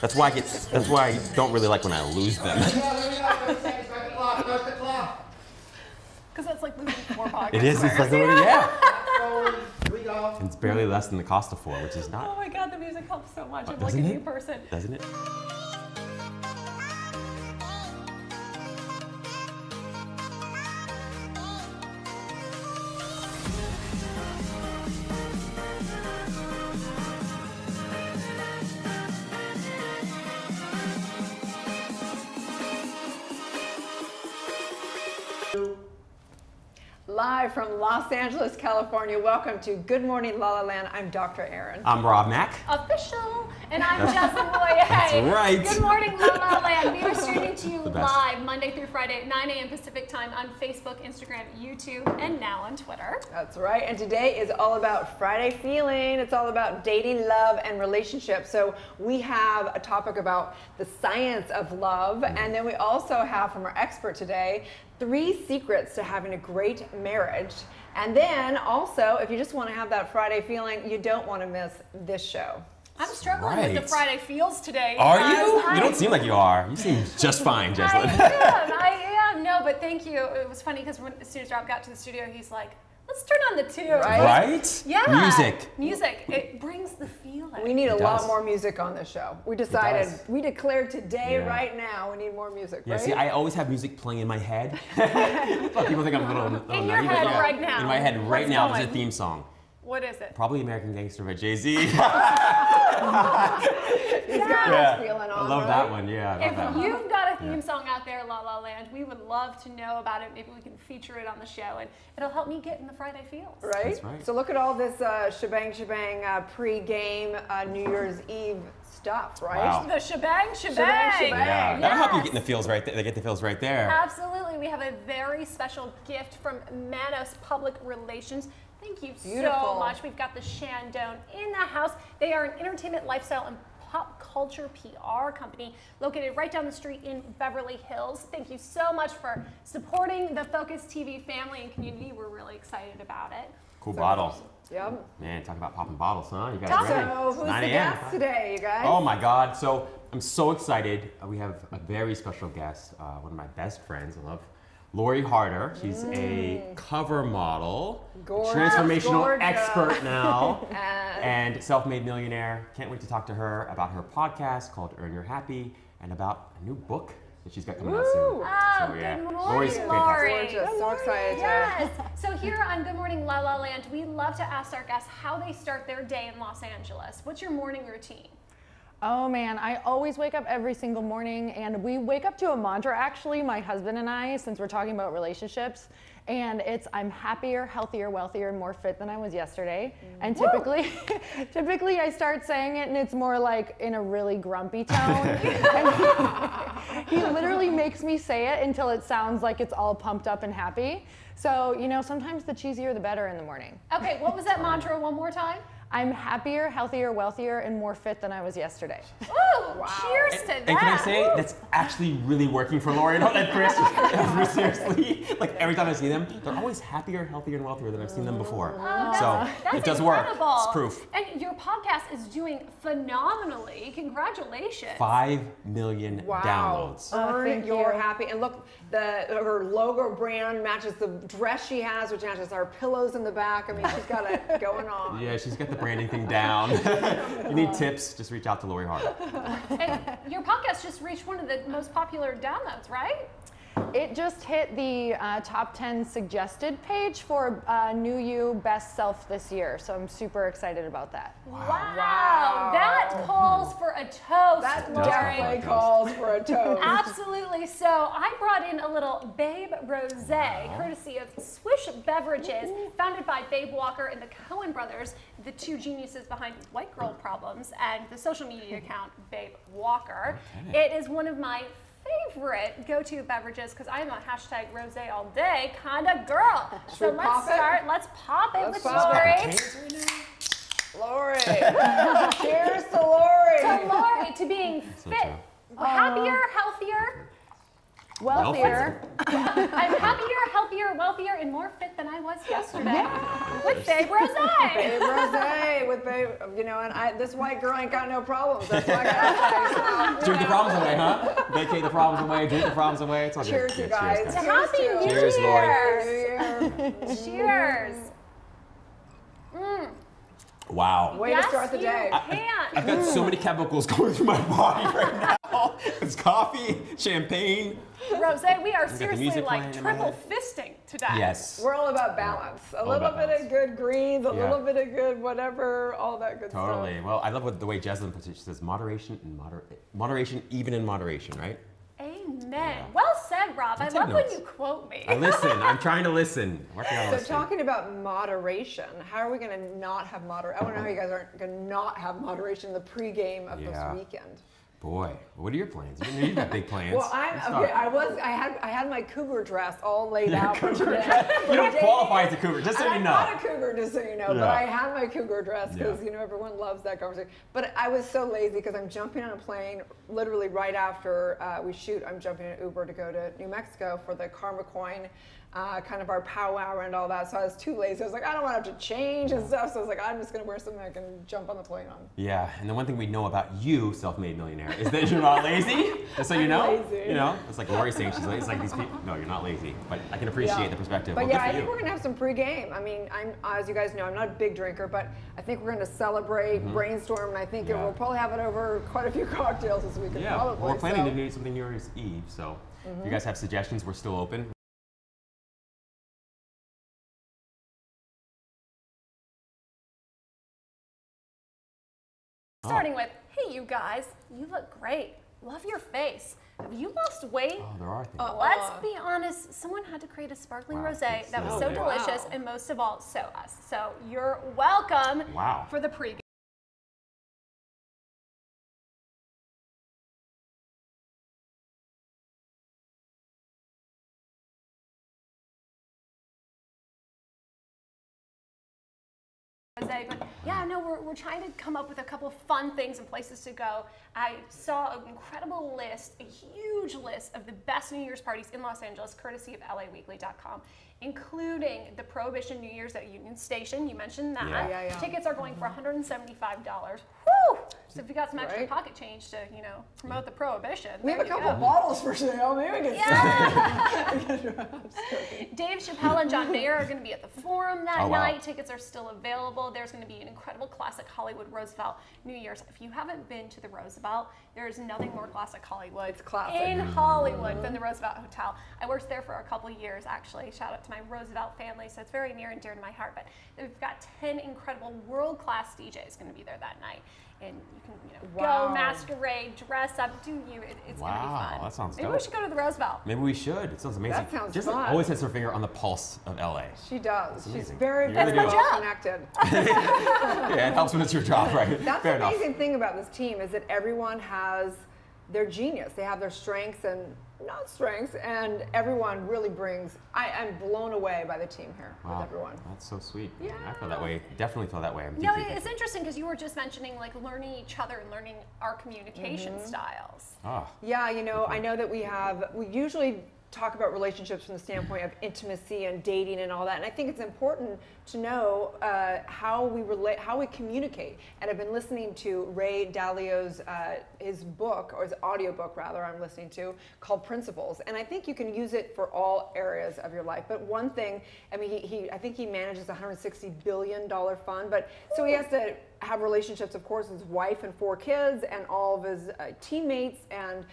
That's why I don't really like when I lose them. Because that's like losing 4 podcasts. It is. It's like, yeah. And it's barely less than the cost of 4, which is not. Oh my God, the music helps so much. I'm like a Doesn't new it? person. Doesn't it? Live from Los Angeles, California. Welcome to Good Morning La La Land. I'm Dr. Aaron. I'm Rob Mack. Official, and I'm Jessalyn Boye. That's right. Good morning, La La Land. We are streaming to you The best. live Monday through Friday at 9 a.m. Pacific time on Facebook, Instagram, YouTube, and now on Twitter. That's right. And today is all about Friday feeling. It's all about dating, love, and relationships. So we have a topic about the science of love. And then we also have from our expert today 3 secrets to having a great marriage. And then also, if you just want to have that Friday feeling, you don't want to miss this show. I'm struggling with the Right. Friday feels today. Are guys. you? You don't seem like you are. You seem just fine, Jessalyn. I am. No, but thank you. It was funny because as soon as Rob got to the studio, he's like, let's turn on the 2. Right? Yeah. Music. Music. It brings the feeling. We need a It lot does. more music on this show. We decided, does. we declared today, Yeah. right now, we need more music, Yeah, right? see, I always have music playing in my head. But people think I'm a little In your nutty, but head yeah. right now. In my head right What's now, there's a going? theme song. What is it? Probably American Gangster by Jay-Z. He's got Yeah. us feeling on, I love right? that one, yeah. I love If that one. you've got a theme song out there, La La Land, we would love to know about it. Maybe we can feature it on the show, and it'll help me get in the Friday feels. Right? That's right. So look at all this shebang pre-game New Year's Eve stuff, right? Wow. The shebang. Shebang. Yeah, that'll help you Yes. get in the feels right there. They get the feels right there. Absolutely. We have a very special gift from Manos Public Relations. Thank you so Beautiful. much. We've got the Shandong in the house. They are an entertainment, lifestyle, and pop culture PR company located right down the street in Beverly Hills. Thank you so much for supporting the Focus TV family and community. We're really excited about it. Cool bottle. Yep. Man, talk about popping bottles, huh? You guys Talk- ready? So It's who's 9 the a.m. guest today, you guys? Oh my God. So I'm so excited. We have a very special guest, one of my best friends. I love Lori Harder. She's a cover model, Gorgeous, transformational gorgeous. expert now, And and self-made millionaire. Can't wait to talk to her about her podcast called Earn Your Happy and about a new book that she's got coming out soon. Woo! Oh, So, yeah. good Lori's morning, fantastic. Lori. Gorgeous. So excited to- Yes. So here on Good Morning La La Land, we love to ask our guests how they start their day in Los Angeles. What's your morning routine? Oh man, I always wake up every single morning, and we wake up to a mantra actually, my husband and I, since we're talking about relationships, and it's I'm happier, healthier, wealthier, and more fit than I was yesterday. And typically I start saying it and it's more like in a really grumpy tone. And he literally makes me say it until it sounds like it's all pumped up and happy. So, you know, sometimes the cheesier the better in the morning. Okay, what was that mantra one more time? I'm happier, healthier, wealthier, and more fit than I was yesterday. Ooh, cheers to that. And can I say, that's actually really working for Lori and Chris. Seriously. Like every time I see them, they're always happier, healthier, and wealthier than I've seen them before. That's it does work. incredible. It's proof. And your podcast is doing phenomenally. Congratulations. 5 million downloads. Earn thank your you. happy. And look, her logo brand matches the dress she has, which matches our pillows in the back. I mean, she's got it going on. Yeah, she's got the branding thing down. You need tips, just reach out to Lori Harder. And your podcast just reached one of the most popular downloads, right? It just hit the top 10 suggested page for New You Best Self this year, so I'm super excited about that. Wow. That calls for a toast, That does Lori. definitely calls for a toast. Absolutely. So I brought in a little Babe Rosé, courtesy of Swish Beverages, founded by Babe Walker and the Cohen brothers, the 2 geniuses behind White Girl Problems and the social media account Babe Walker. It is one of my favorite go-to beverages because I'm a hashtag rosé all day kind of girl. So we let's pop it? start. Let's pop it Let's with pop Lori. it. Lori. Cheers to Lori. To Lori, to being So fit, true. happier, healthier. wealthier. I'm happier, healthier, wealthier, and more fit than I was yesterday. With Babe Rose. Babe Rose with Babe, you know, and this white girl ain't got no problems. That's what I gotta say. Drink the problems away, huh? Vacate the problems away, drink the problems away. It's all good. Cheers, you guys. Cheers, Happy New Cheers, Year. Lori. Cheers. Wow. Way to start the day. You can. I've got so many chemicals going through my body right now. It's coffee, champagne. Rose, we are seriously music like playing in my triple head. fisting today. Yes. We're all about balance. A little about bit balance. of good greens, a Yeah. little bit of good whatever, all that good Totally. stuff. Well, I love the way Jeslyn puts it. She says moderation and moderation, even in moderation, right? Amen. Well said, Rob. I take love when notes. you quote me. I listen. I'm trying to listen. Working on So listening. talking about moderation, how are we going to not have moderation? I want to know how you guys aren't going to not have moderation in the pregame of Yeah. this weekend. Boy, what are your plans? You know you've got big plans. Well, Let's start. okay. I had my cougar dress all laid out for today. You don't qualify as a cougar, just so And you I'm know. not a cougar, just so you know, but Yeah. I had my cougar dress because Yeah. you know everyone loves that conversation. But I was so lazy because I'm jumping on a plane literally right after we shoot. I'm jumping in an Uber to go to New Mexico for the Karma Coin, kind of our powwow and all that. So I was too lazy. I was like, I don't want to have to change and stuff. So I was like, I'm just gonna wear something I can jump on the plane on. Yeah, and the one thing we know about you, self-made millionaire, is that you're not lazy. Just so you know, lazy. you know, it's like Lori saying she's lazy. It's like these people. No, you're not lazy, but I can appreciate Yeah. the perspective. But Well, yeah, good I for think you. we're gonna have some pregame. I mean, as you guys know, I'm not a big drinker, but I think we're gonna celebrate, brainstorm, and I think Yeah. we'll probably have it over quite a few cocktails this weekend. Yeah, probably. well, we're planning so. to do something New Year's Eve, so if you guys have suggestions, we're still open. Starting with, hey, you guys, you look great. Love your face. Have you lost weight? Oh, there are things. Let's be honest, someone had to create a sparkling Wow, rosé that's that was so so good. delicious, Wow. and most of all, so us. So you're welcome Wow. for the pregame. But yeah, no, we're trying to come up with a couple of fun things and places to go. I saw an incredible list, a huge list of the best New Year's parties in Los Angeles, courtesy of LAweekly.com, including the Prohibition New Year's at Union Station. You mentioned that. Yeah. Tickets are going for $175. Woo! So if you got some extra Right. pocket change to, promote the Prohibition, We have a there you couple go. bottles for sale. Maybe we can Dave Chappelle and John Mayer are going to be at the Forum that Oh, wow. night. Tickets are still available. There's going to be an incredible classic Hollywood Roosevelt New Year's. If you haven't been to the Roosevelt, there is nothing more classic Hollywood classic. in Hollywood than the Roosevelt Hotel. I worked there for a couple years, actually. Shout out to my Roosevelt family, so it's very near and dear to my heart. But we've got 10 incredible world-class DJs going to be there that night. And you can, Wow. go masquerade, dress up, do you. It's going to be Wow, fun. that sounds Maybe we dope. should go to the Roosevelt. Maybe we should. It sounds amazing. That sounds Just fun. always has her finger on the pulse of LA. She does. She's amazing. very, You very really do. well connected. Yeah, it helps when it's your job, right? That's Fair the enough. amazing thing about this team is that everyone has their genius. They have their strengths and not strengths, and everyone really brings. I'm blown away by the team here Wow, with everyone. that's so sweet. Yeah. I feel that way. Definitely feel that way. I'm No, deeply it's interesting because you were just mentioning like learning each other and learning our communication styles. Ah, Yeah, I know that we usually talk about relationships from the standpoint of intimacy and dating and all that, and I think it's important to know how we relate, how we communicate. And I've been listening to Ray Dalio's his book, or his audiobook rather, I'm listening to, called Principles, and I think you can use it for all areas of your life. But one thing, I mean, I think he manages a $160 billion fund, but so he has to have relationships, of course, with his wife and 4 kids and all of his teammates, and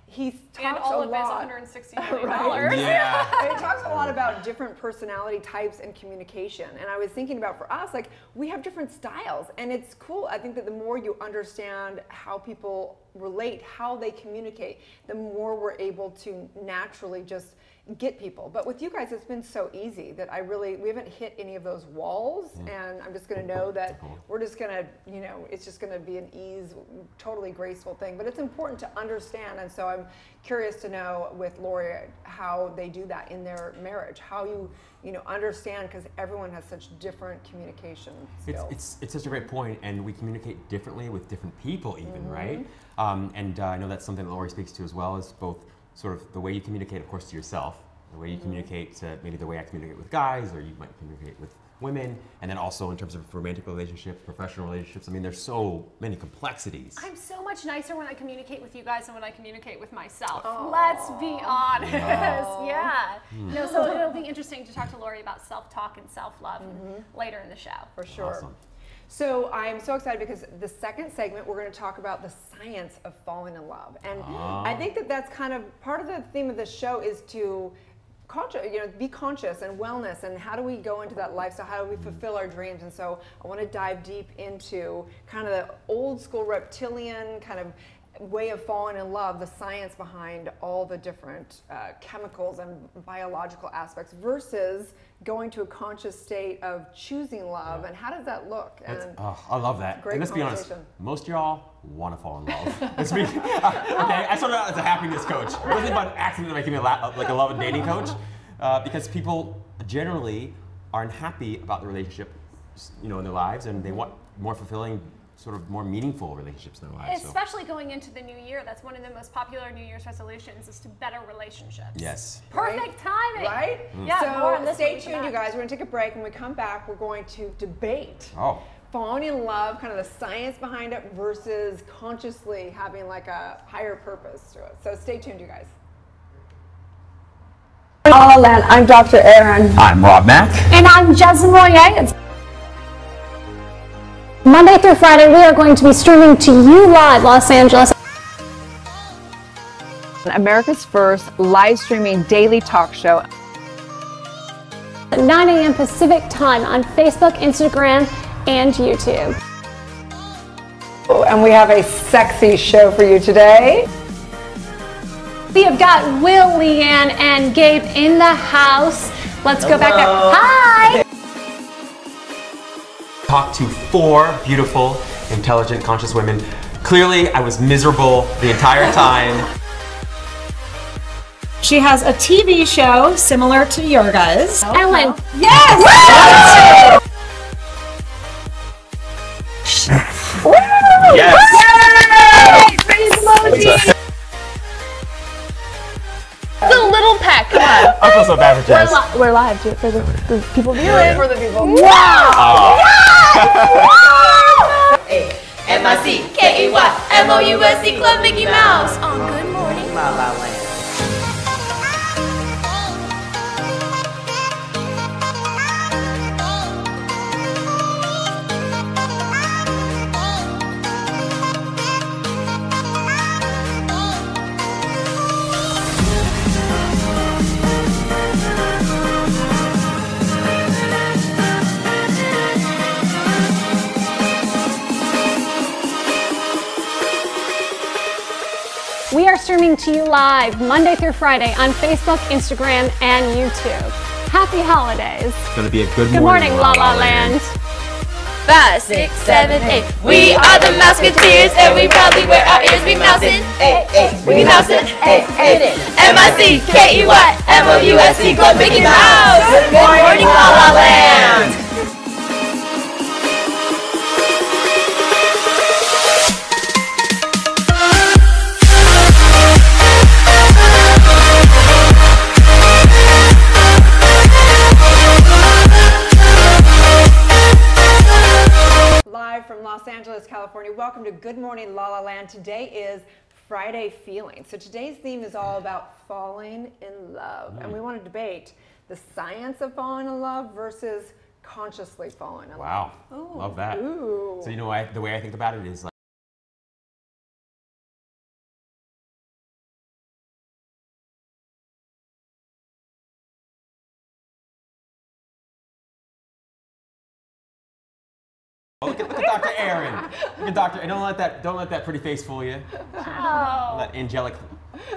he talks And all a of lot. his $160 million. Right. yeah. He talks a lot about different personality types and communication. And I was thinking about for us, like, we have different styles. And it's cool. I think that the more you understand how people relate, how they communicate, the more we're able to naturally just get people. But with you guys, it's been so easy that we haven't hit any of those walls. And I'm just going to know that we're just going to, it's just going to be an totally graceful thing. But it's important to understand. And so I'm curious to know with Lori how they do that in their marriage, how you understand, because everyone has such different communication skills. It's such a great point, and we communicate differently with different people, even, right? And I know that's something that Lori speaks to as well, is both sort of the way you communicate, of course, to yourself, the way you communicate to maybe the way I communicate with guys, or you might communicate with women, and then also in terms of romantic relationships, professional relationships. I mean, there's so many complexities. I'm so much nicer when I communicate with you guys than when I communicate with myself. Let's be honest. Yeah. No, so it'll be interesting to talk to Lori about self-talk and self-love later in the show. For sure. Awesome. So I'm so excited because the second segment, we're going to talk about the science of falling in love. And I think that that's kind of part of the theme of the show is to be conscious and wellness, and how do we go into that lifestyle? How do we fulfill our dreams? And so I want to dive deep into kind of the old school reptilian kind of way of falling in love, the science behind all the different chemicals and biological aspects versus going to a conscious state of choosing love. And how does that look? And I love that. great And let's be honest, conversation. most of y'all want to fall in love. Let's be, okay, I started out as a happiness coach. It wasn't about accident making me like a love and dating coach, because people generally are unhappy about the relationship, in their lives, and they want more fulfilling, sort of more meaningful relationships in their lives. Especially going into the new year, that's one of the most popular New Year's resolutions is to better relationships. Yes. Perfect timing. Right? Yeah, more on So this stay when we come tuned, you back. guys. We're going to take a break. When we come back, we're going to debate falling in love, kind of the science behind it versus consciously having like a higher purpose to it. So stay tuned, you guys. La La Land, I'm Dr. Aaron. I'm Rob Mack. And I'm Jasmine Royer. Monday through Friday, we are going to be streaming to you live, Los Angeles. America's first live streaming daily talk show. At 9 a.m. Pacific time on Facebook, Instagram, and YouTube. And we have a sexy show for you today. We have got Will, Leanne, and Gabe in the house. Let's go back there. Hi! Talked to 4 beautiful, intelligent, conscious women. Clearly, I was miserable the entire time. She has a TV show similar to your guys. Ellen. Yes! Yes! The little peck. Come on. I feel so bad for Jess. We're live. Do it for the people viewing. For the people. M-I-C-K-E-Y-M-O-U-S-E Club Mickey Mouse on Good Morning La La Land. We are streaming to you live Monday through Friday on Facebook, Instagram, and YouTube. Happy holidays. It's gonna be a good Good morning, La La Land. 5, 6, 7, 8. We are the Mouseketeers, and we proudly wear our ears. We mousin', we mousin', M-I-C-K-E-Y-M-O-U-S-E Club Mickey Mouse. Good morning, La La Land. Live from Los Angeles, California. Welcome to Good Morning La La Land. Today is Friday Feeling. So today's theme is all about falling in love. And we want to debate the science of falling in love versus consciously falling in love. Wow, love that. Ooh. So the way I think about it is like, look at Dr. Aaron. Look at Dr. And don't let that pretty face fool you. Don't Oh. let that angelic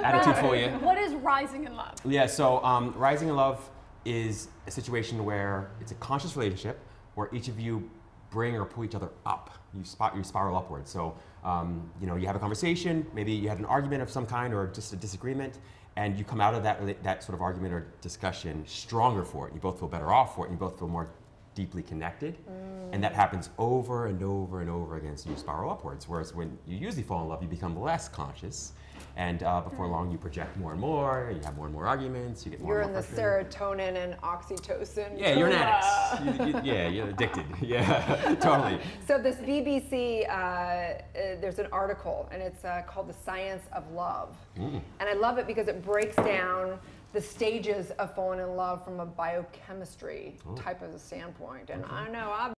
attitude fool you. What is rising in love? Yeah, so rising in love is a situation where it's a conscious relationship where each of you bring or pull each other up. You spiral upwards. So you have a conversation, maybe you had an argument of some kind or just a disagreement, and you come out of that sort of argument or discussion stronger for it. You both feel better off for it, and you both feel more deeply connected. And that happens over and over and over again, so you spiral upwards. Whereas when you usually fall in love, you become less conscious. And before long, you project more and more, you have more and more arguments, you get more You're and in more the frustrated. serotonin and oxytocin. Yeah, you're an coma. addict. Yeah, you're addicted. Yeah, totally. So this BBC, there's an article, and it's called The Science of Love. And I love it because it breaks down the stages of falling in love from a biochemistry type of a standpoint. And I know I've